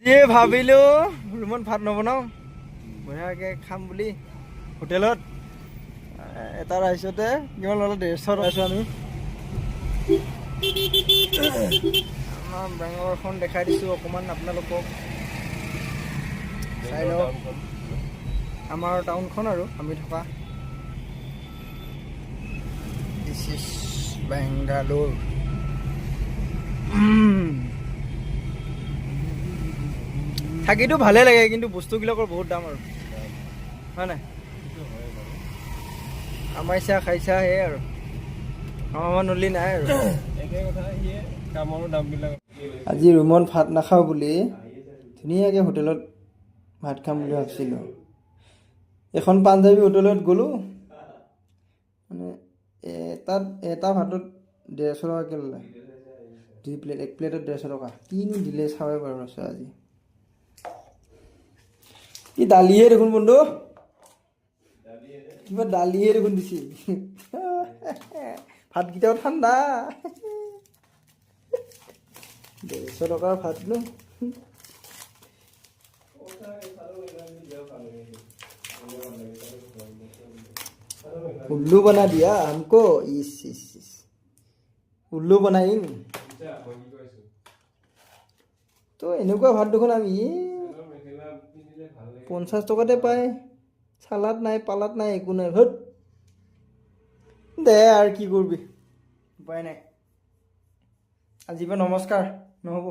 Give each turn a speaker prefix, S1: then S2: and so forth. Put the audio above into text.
S1: ভাবিলো ৰুমত ভাত নবনাও বঢ়িয়াকে খাম বুলি হোটেলত এটা ৰাইচতে কিমান ল'লে 150 আছো আমি আমাৰ বেংগলৰখন দেখাই দিছোঁ অকণমান আপোনালোকক চাই লওক আমাৰ টাউনখন আৰু আমি থকা দিছ ইজ বেংগালোৰ থাকিতো ভালে লাগে কিন্তু বস্তুবিলাকৰ বহুত দাম আৰু হয় নাই আমাইছা খাইছা সেয়ে আৰু আমাৰ নলি নাই আৰু আজি ৰুমত ভাত নাখাওঁ বুলি ধুনীয়াকৈ হোটেলত ভাত খাম বুলি ভাবিছিলোঁ এখন পাঞ্জাবী হোটেলত গ'লোঁ মানে তাত এটা ভাতত 150 টকাকৈ ল'লে 2 প্লেট 1 প্লেটত 150 টকা কিনো দিলে চাবই পাৰোঁ ৰচা আজি কি দালিহে দেখোন বন্ধু কিবা দালিহে দেখোন দিছি ভাতকেইটাও ঠাণ্ডা 150 টকাৰ ভাত নো उल्लू बना दिया हमको इस उल्लू बनाई तो এনেকুৱা ভাত দেখোন আমি 50 টকাতে পায় সালাদ নাই পালাত নাই একো নাই হট দে আর কি করবি উপায় নাই আজিবা নমস্কাৰ নহব